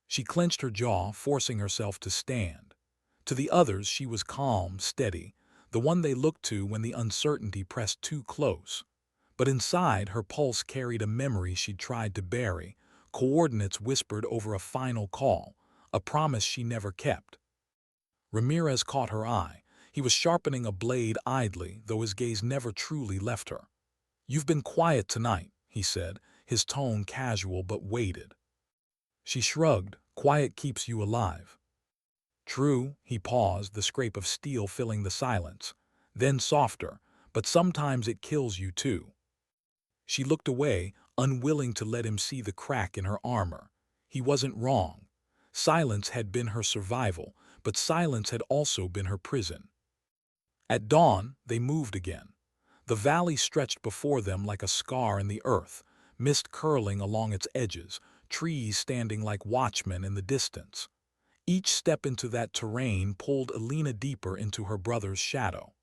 She clenched her jaw, forcing herself to stand. To the others she was calm, steady, the one they looked to when the uncertainty pressed too close. But inside, her pulse carried a memory she'd tried to bury, coordinates whispered over a final call, a promise she never kept. Ramirez caught her eye. He was sharpening a blade idly, though his gaze never truly left her. "You've been quiet tonight," he said, his tone casual but weighted. She shrugged. "Quiet keeps you alive." "True," he paused, the scrape of steel filling the silence. Then softer, "but sometimes it kills you too." She looked away, unwilling to let him see the crack in her armor. He wasn't wrong. Silence had been her survival, but silence had also been her prison. At dawn, they moved again. The valley stretched before them like a scar in the earth, mist curling along its edges, trees standing like watchmen in the distance. Each step into that terrain pulled Elena deeper into her brother's shadow.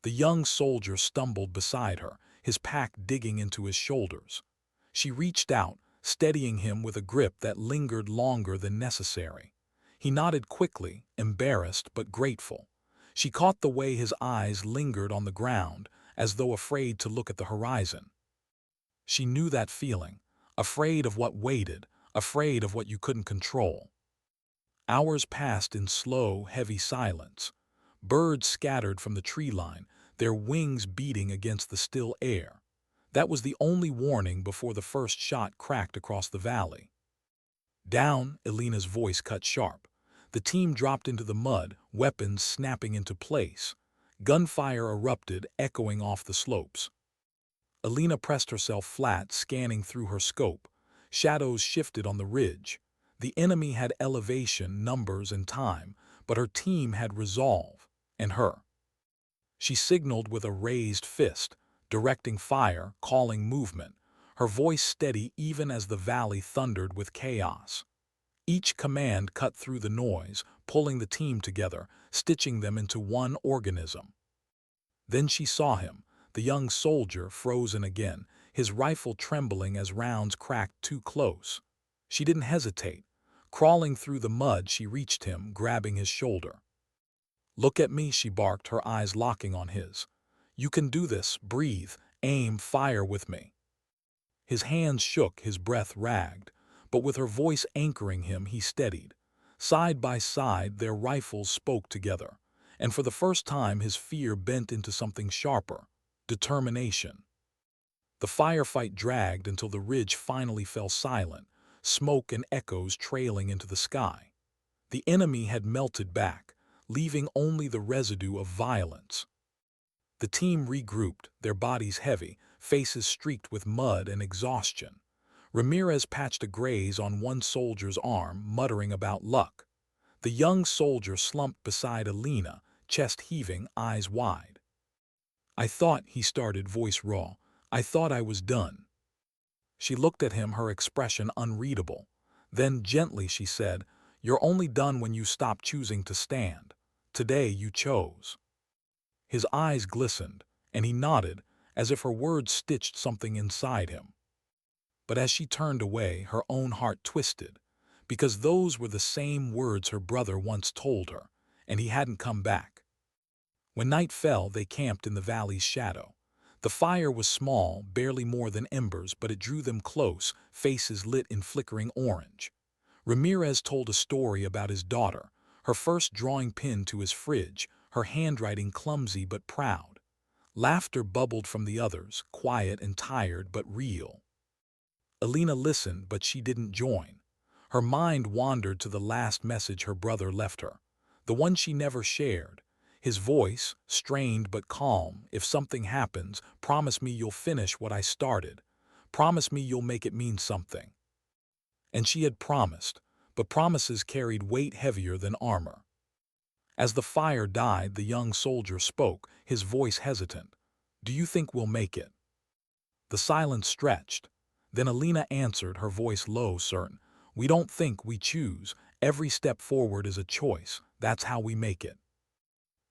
The young soldier stumbled beside her, his pack digging into his shoulders. She reached out, steadying him with a grip that lingered longer than necessary. He nodded quickly, embarrassed but grateful. She caught the way his eyes lingered on the ground, as though afraid to look at the horizon. She knew that feeling, afraid of what waited, afraid of what you couldn't control. Hours passed in slow, heavy silence. Birds scattered from the tree line, their wings beating against the still air. That was the only warning before the first shot cracked across the valley. "Down," Elena's voice cut sharp. The team dropped into the mud, weapons snapping into place. Gunfire erupted, echoing off the slopes. Elena pressed herself flat, scanning through her scope. Shadows shifted on the ridge. The enemy had elevation, numbers, and time, but her team had resolve, and her. She signaled with a raised fist, directing fire, calling movement, her voice steady even as the valley thundered with chaos. Each command cut through the noise, pulling the team together, stitching them into one organism. Then she saw him, the young soldier, frozen again, his rifle trembling as rounds cracked too close. She didn't hesitate. Crawling through the mud, she reached him, grabbing his shoulder. "Look at me," she barked, her eyes locking on his. "You can do this. Breathe, aim, fire with me." His hands shook, his breath ragged, but with her voice anchoring him, he steadied. Side by side, their rifles spoke together, and for the first time his fear bent into something sharper, determination. The firefight dragged until the ridge finally fell silent, smoke and echoes trailing into the sky. The enemy had melted back, leaving only the residue of violence. The team regrouped, their bodies heavy, faces streaked with mud and exhaustion. Ramirez patched a graze on one soldier's arm, muttering about luck. The young soldier slumped beside Elena, chest heaving, eyes wide. "I thought," he started, voice raw, "I thought I was done." She looked at him, her expression unreadable. Then gently she said, "You're only done when you stop choosing to stand. Today you chose." His eyes glistened, and he nodded, as if her words stitched something inside him. But as she turned away, her own heart twisted, because those were the same words her brother once told her, and he hadn't come back. When night fell, they camped in the valley's shadow. The fire was small, barely more than embers, but it drew them close, faces lit in flickering orange. Ramirez told a story about his daughter, her first drawing pin to his fridge, her handwriting clumsy but proud. Laughter bubbled from the others, quiet and tired but real. Elena listened, but she didn't join. Her mind wandered to the last message her brother left her, the one she never shared. His voice, strained but calm: "If something happens, promise me you'll finish what I started. Promise me you'll make it mean something." And she had promised, but promises carried weight heavier than armor. As the fire died, the young soldier spoke, his voice hesitant. "Do you think we'll make it?" The silence stretched. Then Elena answered, her voice low, certain. "We don't think, we choose. Every step forward is a choice. That's how we make it."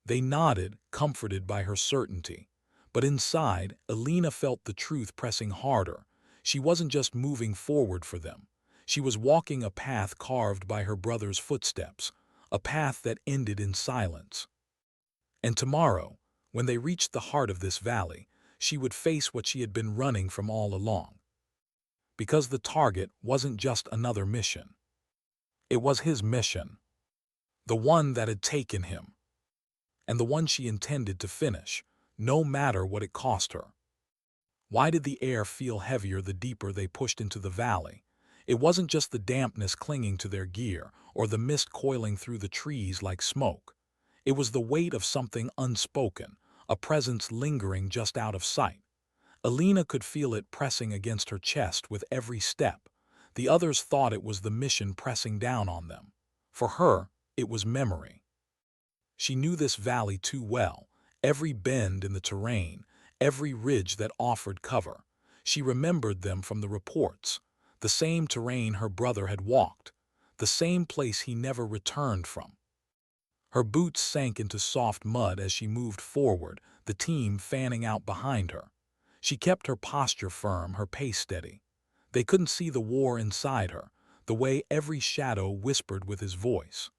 They nodded, comforted by her certainty. But inside, Elena felt the truth pressing harder. She wasn't just moving forward for them. She was walking a path carved by her brother's footsteps, a path that ended in silence. And tomorrow, when they reached the heart of this valley, she would face what she had been running from all along. Because the target wasn't just another mission. It was his mission. The one that had taken him. And the one she intended to finish, no matter what it cost her. Why did the air feel heavier the deeper they pushed into the valley? It wasn't just the dampness clinging to their gear, or the mist coiling through the trees like smoke. It was the weight of something unspoken, a presence lingering just out of sight. Elena could feel it pressing against her chest with every step. The others thought it was the mission pressing down on them. For her, it was memory. She knew this valley too well, every bend in the terrain, every ridge that offered cover. She remembered them from the reports, the same terrain her brother had walked, the same place he never returned from. Her boots sank into soft mud as she moved forward, the team fanning out behind her. She kept her posture firm, her pace steady. They couldn't see the war inside her, the way every shadow whispered with his voice.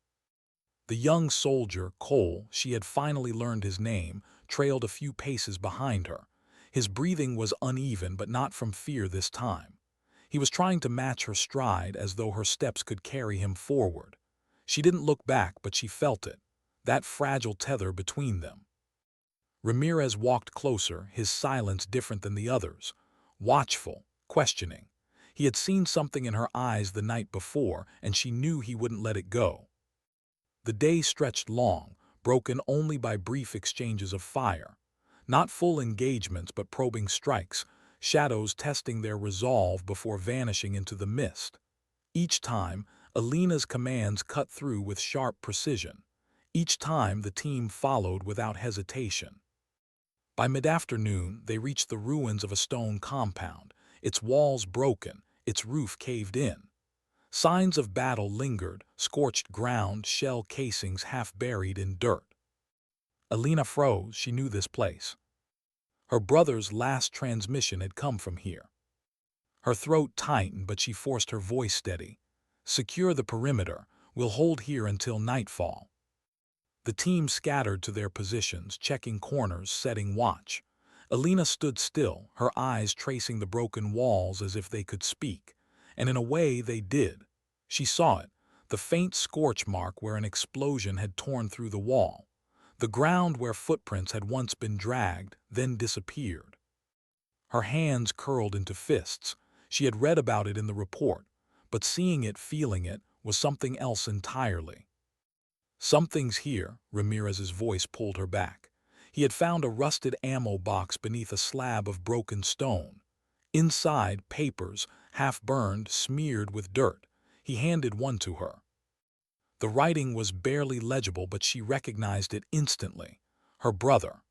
The young soldier, Cole, she had finally learned his name, trailed a few paces behind her. His breathing was uneven, but not from fear this time. He was trying to match her stride, as though her steps could carry him forward. She didn't look back, but she felt it, that fragile tether between them. Ramirez walked closer, his silence different than the others, watchful, questioning. He had seen something in her eyes the night before, and she knew he wouldn't let it go. The day stretched long, broken only by brief exchanges of fire. Not full engagements, but probing strikes, shadows testing their resolve before vanishing into the mist. Each time, Elena's commands cut through with sharp precision. Each time, the team followed without hesitation. By mid-afternoon, they reached the ruins of a stone compound, its walls broken, its roof caved in. Signs of battle lingered, scorched ground, shell casings half buried in dirt. Elena froze. She knew this place. Her brother's last transmission had come from here. Her throat tightened, but she forced her voice steady. "Secure the perimeter. We'll hold here until nightfall." The team scattered to their positions, checking corners, setting watch. Elena stood still, her eyes tracing the broken walls as if they could speak. And in a way they did. She saw it, the faint scorch mark where an explosion had torn through the wall, the ground where footprints had once been dragged, then disappeared. Her hands curled into fists. She had read about it in the report, but seeing it, feeling it, was something else entirely. "Something's here," Ramirez's voice pulled her back. He had found a rusted ammo box beneath a slab of broken stone. Inside, papers, half-burned, smeared with dirt. He handed one to her. The writing was barely legible, but she recognized it instantly. Her brother.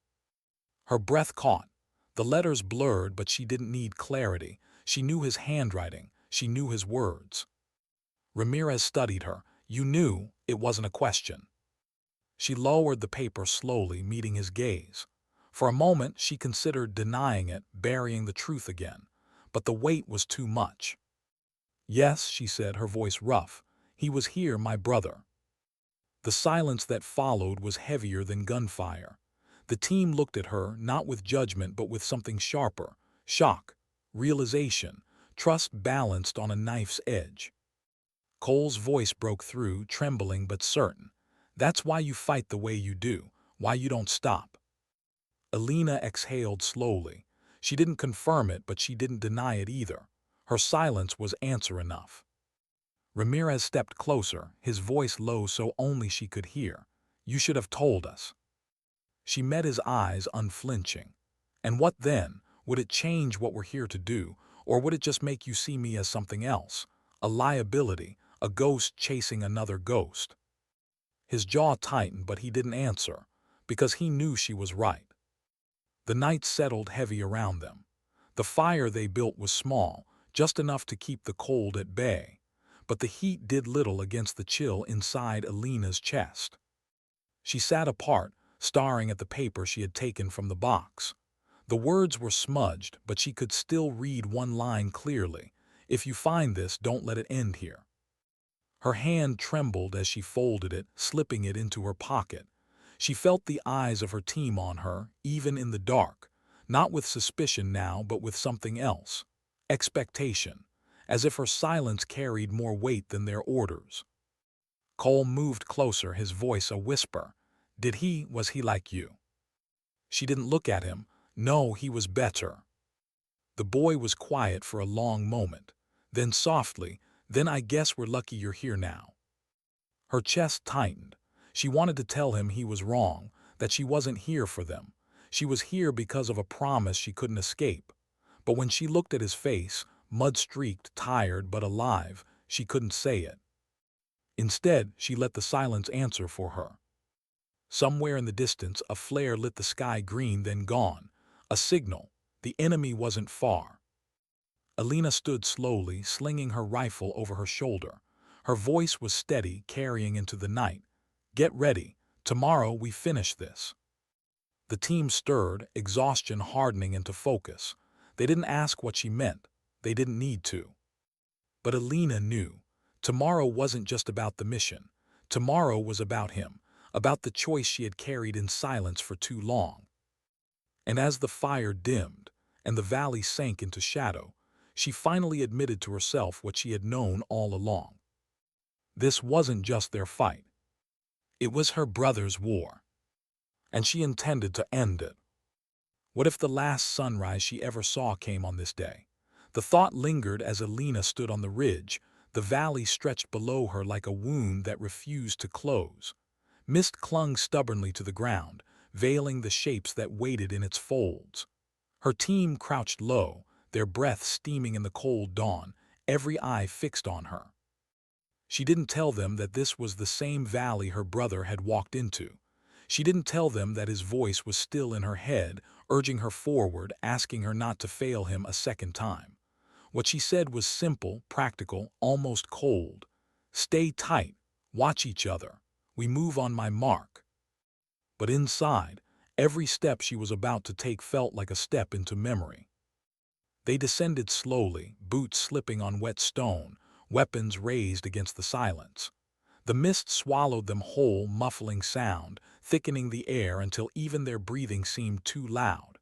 Her breath caught. The letters blurred, but she didn't need clarity. She knew his handwriting. She knew his words. Ramirez studied her. "You knew." It wasn't a question. She lowered the paper slowly, meeting his gaze. For a moment, she considered denying it, burying the truth again. But the weight was too much. "Yes," she said, her voice rough. "He was here, my brother." The silence that followed was heavier than gunfire. The team looked at her not with judgment but with something sharper: shock, realization, trust balanced on a knife's edge. Cole's voice broke through, trembling but certain. "That's why you fight the way you do, why you don't stop." Elena exhaled slowly. She didn't confirm it, but she didn't deny it either. Her silence was answer enough. Ramirez stepped closer, his voice low so only she could hear. "You should have told us." She met his eyes, unflinching. "And what then? Would it change what we're here to do, or would it just make you see me as something else? A liability, a ghost chasing another ghost?" His jaw tightened, but he didn't answer, because he knew she was right. The night settled heavy around them. The fire they built was small, just enough to keep the cold at bay, but the heat did little against the chill inside Elena's chest. She sat apart, staring at the paper she had taken from the box. The words were smudged, but she could still read one line clearly: "If you find this, don't let it end here." Her hand trembled as she folded it, slipping it into her pocket. She felt the eyes of her team on her, even in the dark, not with suspicion now, but with something else: expectation, as if her silence carried more weight than their orders. Cole moved closer, his voice a whisper. Was he like you?" She didn't look at him. "No, he was better." The boy was quiet for a long moment. Then softly, "Then I guess we're lucky you're here now." Her chest tightened. She wanted to tell him he was wrong, that she wasn't here for them. She was here because of a promise she couldn't escape. But when she looked at his face, mud-streaked, tired but alive, she couldn't say it. Instead, she let the silence answer for her. Somewhere in the distance, a flare lit the sky green, then gone. A signal. The enemy wasn't far. Elena stood slowly, slinging her rifle over her shoulder. Her voice was steady, carrying into the night. "Get ready. Tomorrow we finish this." The team stirred, exhaustion hardening into focus. They didn't ask what she meant. They didn't need to. But Elena knew. Tomorrow wasn't just about the mission. Tomorrow was about him, about the choice she had carried in silence for too long. And as the fire dimmed, and the valley sank into shadow, she finally admitted to herself what she had known all along. This wasn't just their fight. It was her brother's war. And she intended to end it. What if the last sunrise she ever saw came on this day? The thought lingered as Elena stood on the ridge. The valley stretched below her like a wound that refused to close. Mist clung stubbornly to the ground, veiling the shapes that waited in its folds. Her team crouched low, their breath steaming in the cold dawn, every eye fixed on her. She didn't tell them that this was the same valley her brother had walked into. She didn't tell them that his voice was still in her head, urging her forward, asking her not to fail him a second time. What she said was simple, practical, almost cold. "Stay tight. Watch each other. We move on my mark." But inside, every step she was about to take felt like a step into memory. They descended slowly, boots slipping on wet stone, weapons raised against the silence. The mist swallowed them whole, muffling sound, thickening the air until even their breathing seemed too loud.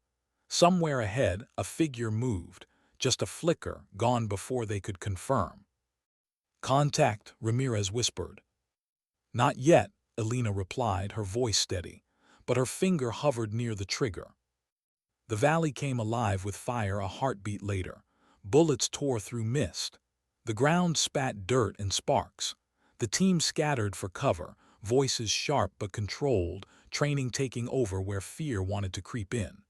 Somewhere ahead, a figure moved, just a flicker, gone before they could confirm. "Contact," Ramirez whispered. "Not yet," Elena replied, her voice steady, but her finger hovered near the trigger. The valley came alive with fire a heartbeat later. Bullets tore through mist. The ground spat dirt and sparks. The team scattered for cover, voices sharp but controlled, training taking over where fear wanted to creep in.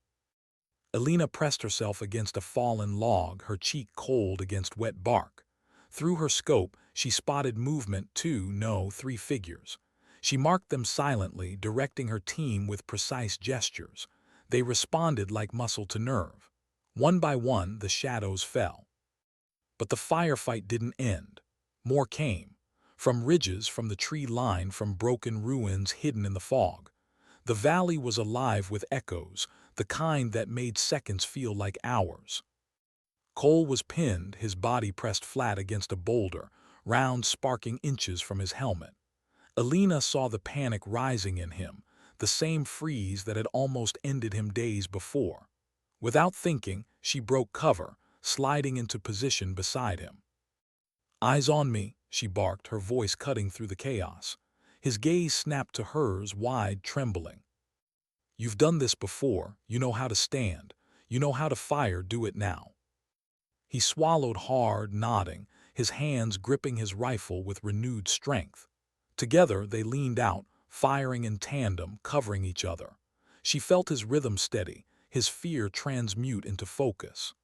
Elena pressed herself against a fallen log, her cheek cold against wet bark. Through her scope, she spotted movement: three figures. She marked them silently, directing her team with precise gestures. They responded like muscle to nerve. One by one, the shadows fell. But the firefight didn't end. More came. From ridges, from the tree line, from broken ruins hidden in the fog. The valley was alive with echoes, the kind that made seconds feel like hours. Cole was pinned, his body pressed flat against a boulder, rounds sparking inches from his helmet. Elena saw the panic rising in him, the same freeze that had almost ended him days before. Without thinking, she broke cover, sliding into position beside him. "Eyes on me," she barked, her voice cutting through the chaos. His gaze snapped to hers, wide, trembling. "You've done this before. You know how to stand. You know how to fire. Do it now." He swallowed hard, nodding, his hands gripping his rifle with renewed strength. Together, they leaned out, firing in tandem, covering each other. She felt his rhythm steady, his fear transmute into focus.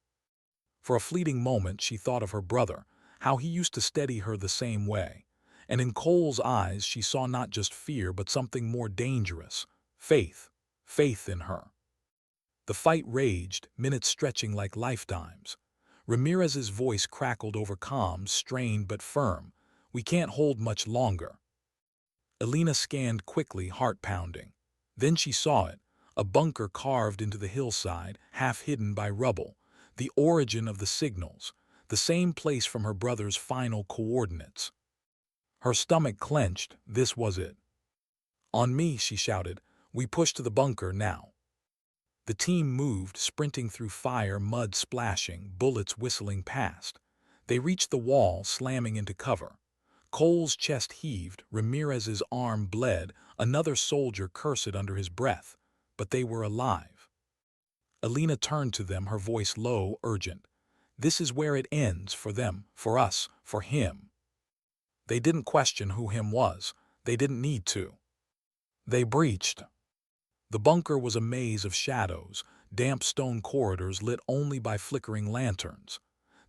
For a fleeting moment, she thought of her brother, how he used to steady her the same way. And in Cole's eyes, she saw not just fear, but something more dangerous. Faith. Faith in her. The fight raged, minutes stretching like lifetimes. Ramirez's voice crackled over comms, strained but firm. "We can't hold much longer." Elena scanned quickly, heart pounding. Then she saw it, a bunker carved into the hillside, half hidden by rubble, the origin of the signals, the same place from her brother's final coordinates. Her stomach clenched. This was it. "On me," she shouted. "We push to the bunker now." The team moved, sprinting through fire, mud splashing, bullets whistling past. They reached the wall, slamming into cover. Cole's chest heaved, Ramirez's arm bled, another soldier cursed under his breath. But they were alive. Elena turned to them, her voice low, urgent. "This is where it ends, for them, for us, for him." They didn't question who him was. They didn't need to. They breached. The bunker was a maze of shadows, damp stone corridors lit only by flickering lanterns.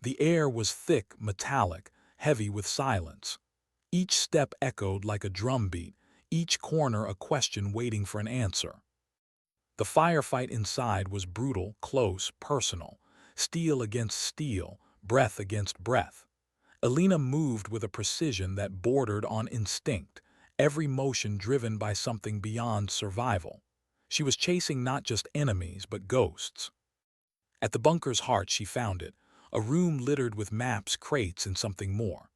The air was thick, metallic, heavy with silence. Each step echoed like a drumbeat, each corner a question waiting for an answer. The firefight inside was brutal, close, personal, steel against steel, breath against breath. Elena moved with a precision that bordered on instinct, every motion driven by something beyond survival. She was chasing not just enemies, but ghosts. At the bunker's heart she found it, a room littered with maps, crates, and something more.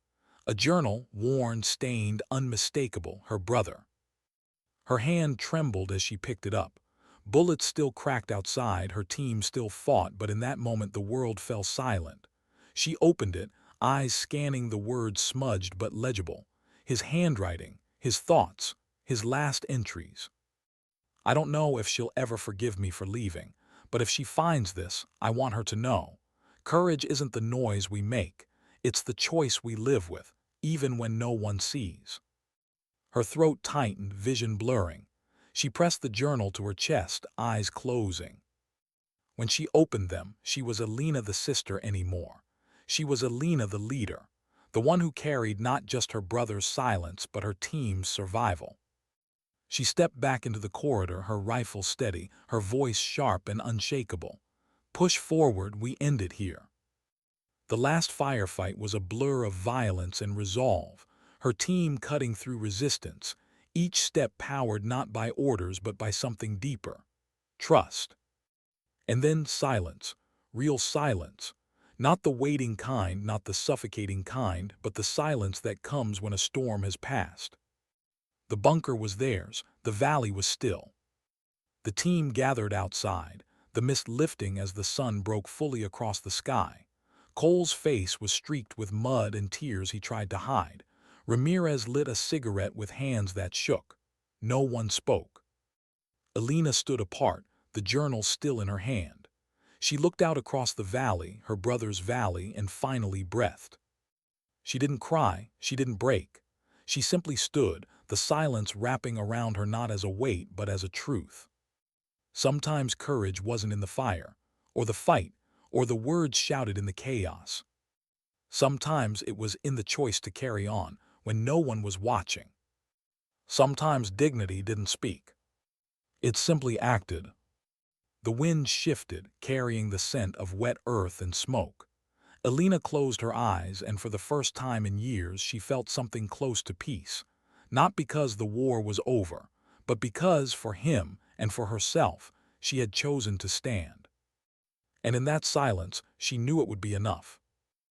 A journal, worn, stained, unmistakable, her brother. Her hand trembled as she picked it up. Bullets still cracked outside, her team still fought, but in that moment the world fell silent. She opened it, eyes scanning the words smudged but legible. His handwriting, his thoughts, his last entries. "I don't know if she'll ever forgive me for leaving, but if she finds this, I want her to know. Courage isn't the noise we make, it's the choice we live with, even when no one sees." Her throat tightened, vision blurring. She pressed the journal to her chest, eyes closing. When she opened them, she was Elena the sister anymore. She was Elena the leader, the one who carried not just her brother's silence, but her team's survival. She stepped back into the corridor, her rifle steady, her voice sharp and unshakable. "Push forward, we end it here." The last firefight was a blur of violence and resolve, her team cutting through resistance, each step powered not by orders but by something deeper. Trust. And then silence, real silence. Not the waiting kind, not the suffocating kind, but the silence that comes when a storm has passed. The bunker was theirs, the valley was still. The team gathered outside, the mist lifting as the sun broke fully across the sky. Cole's face was streaked with mud and tears he tried to hide. Ramirez lit a cigarette with hands that shook. No one spoke. Elena stood apart, the journal still in her hand. She looked out across the valley, her brother's valley, and finally breathed. She didn't cry, she didn't break. She simply stood, the silence wrapping around her not as a weight but as a truth. Sometimes courage wasn't in the fire, or the fight, or the words shouted in the chaos. Sometimes it was in the choice to carry on when no one was watching. Sometimes dignity didn't speak. It simply acted. The wind shifted, carrying the scent of wet earth and smoke. Elena closed her eyes, and for the first time in years she felt something close to peace. Not because the war was over, but because, for him and for herself, she had chosen to stand. And in that silence, she knew it would be enough.